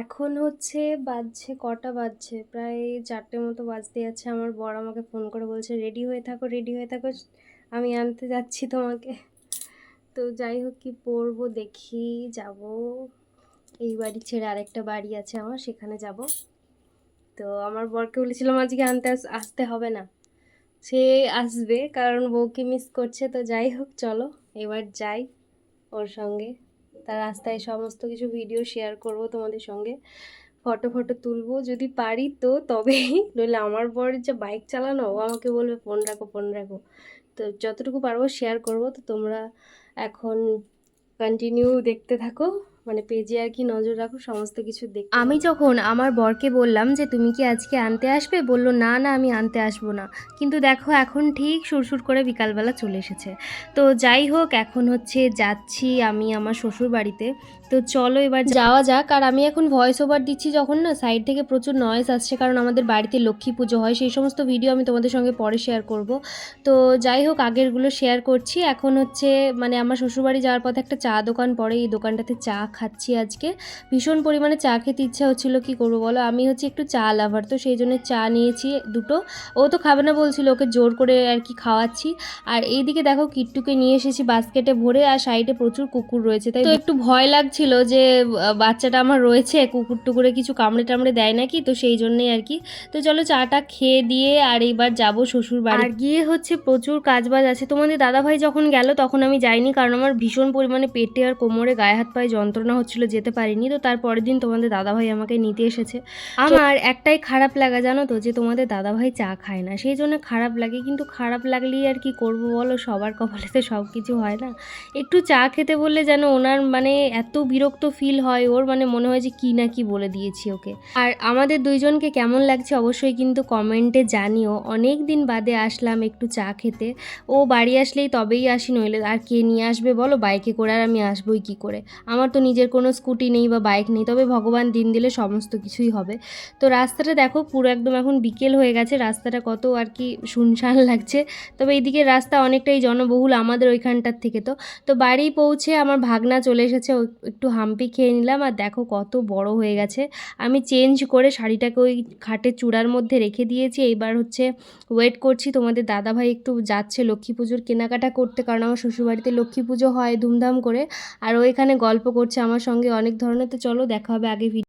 এখন হচ্ছে বাজছে কটা বাজছে, প্রায় 4টে মতো বাজতে যাচ্ছে। আমার বর আমাকে ফোন করে বলছে রেডি হয়ে থাকো, রেডি হয়ে থাকো, আমি আনতে যাচ্ছি তোমাকে। তো যাই হোক, কি পরবো দেখি, যাব এই বাড়ি ছেড়ে আরেকটা বাড়ি আছে আমার, সেখানে যাব। তো আমার বরকে বলেছিলাম আজকে আনতে আসতে হবে না, সে আসবে কারণ বউকে মিস করছে। তো যাই হোক, চলো এবার যাই ওর সঙ্গে। তার রাস্তায় সমস্ত কিছু ভিডিও শেয়ার করব তোমাদের সঙ্গে, ফটো ফটো তুলবো যদি পারি তো তবেই, নইলে আমার বরের যে বাইক চালানো, ও আমাকে বলবে ফোন রাখো ফোন রাখো। তো যতটুকু পারবো শেয়ার করব। তো তোমরা এখন কন্টিনিউ দেখতে থাকো, মানে পেজে আর কি নজর রাখো, সমস্ত কিছু দেখতে। আমি যখন আমার বরকে বললাম যে তুমি কি আজকে আনতে আসবে, বলল না না আমি আনতে আসবো না। কিন্তু দেখো এখন ঠিক সুরসুর করে বিকালবেলা চলে এসেছে। তো যাই হোক, এখন হচ্ছে যাচ্ছি আমি আমার শ্বশুর বাড়িতে। তো চলো এবার যাওয়া যাক। আর আমি এখন ভয়েস ওভার দিচ্ছি যখন, না সাইড থেকে প্রচুর নয়েজ আসছে, কারণ আমাদের বাড়িতে লক্ষ্মী পুজো হয়, সেই সমস্ত ভিডিও আমি তোমাদের সঙ্গে পরে শেয়ার করব। তো যাই হোক, আগেরগুলো শেয়ার করছি। এখন হচ্ছে মানে আমার শ্বশুরবাড়ি যাওয়ার পথে একটা চা দোকান পড়ে, এই দোকানটাতে চা খাচ্ছি আজকে। ভীষণ পরিমাণে চা খেতে ইচ্ছা হচ্ছিলো, কী করবো বলো, আমি হচ্ছে একটু চা লাভার, তো সেই জন্য চা নিয়েছি দুটো। ও তো খাবে না বলছিল, ওকে জোর করে আর কি খাওয়াচ্ছি। আর এইদিকে দেখো কিট্টুকে নিয়ে এসেছি বাস্কেটে ভরে, আর সাইডে প্রচুর কুকুর রয়েছে, তাই তো একটু ভয় লাগছিল যে বাচ্চাটা আমার রয়েছে, কুকুর টুকুরে কিছু কামড়ে টামড়ে দেয় নাকি, তো সেই জন্যেই আর কি। তো চলো চাটা খেয়ে দিয়ে আর এইবার যাবো শ্বশুর বাড়ি। আর গিয়ে হচ্ছে প্রচুর কাজবাজ আছে। তোমাদের দাদাভাই যখন গেল তখন আমি যাইনি, কারণ আমার ভীষণ পরিমাণে পেটে আর কোমরে গায়ে হাত পায়ে যন্ত্রণা হচ্ছিল, যেতে পারিনি। তো তারপরের দিন তোমাদের দাদাভাই আমাকে নিতে এসেছে। আমার একটাই খারাপ লাগা জানো তো, যে তোমাদের দাদাভাই চা খায় না, সেই জন্য খারাপ লাগে। কিন্তু খারাপ লাগলেই আর কি করব বলো, সবার কপালে তো সব কিছু হয় না। একটু চা খেতে বললে যেন ওনার মানে এত বিরক্ত ফিল হয় ওর, মানে মনে হয় যে কি না কি বলে দিয়েছি ওকে। আর আমাদের দুইজনকে কেমন লাগছে অবশ্যই কিন্তু কমেন্টে জানিও। অনেক দিন বাদে আসলাম একটু চা খেতে। ও বাড়ি আসলেই তবেই আসি, নইলে আর কে নিয়ে আসবে বলো, বাইকে করে আর আমি আসবোই কি করে। আমার তো নিজের কোনো স্কুটি নেই বা বাইক নেই, তবে ভগবান দিন দিলে সমস্ত কিছুই হবে। তো রাস্তাটা দেখো পুরো একদম এখন বিকেল হয়ে গেছে, রাস্তাটা কত আর কি শুনশান লাগছে। তবে এইদিকে রাস্তা অনেকটাই জনবহুল আমাদের ওইখানটার থেকে। তো বাড়ি পৌঁছে আমার ভাগনা চলে এসেছে, একটু হাম্পি খেয়ে নিলাম। আর দেখো কত বড় হয়ে গেছে। আমি চেঞ্জ করে শাড়িটাকে ওই খাটের চূড়ার মধ্যে রেখে দিয়েছি। এইবার হচ্ছে ওয়েট করছি, তোমাদের দাদাভাই একটু যাচ্ছে লক্ষ্মী পুজোর কেনাকাটা করতে, কারণ আমার শ্বশুরবাড়িতে লক্ষ্মী পুজো হয় ধুমধাম করে। আর ও এখানে গল্প করছে আমার সঙ্গে অনেক ধরনের। তো চলো দেখা হবে আগে ভিডিও।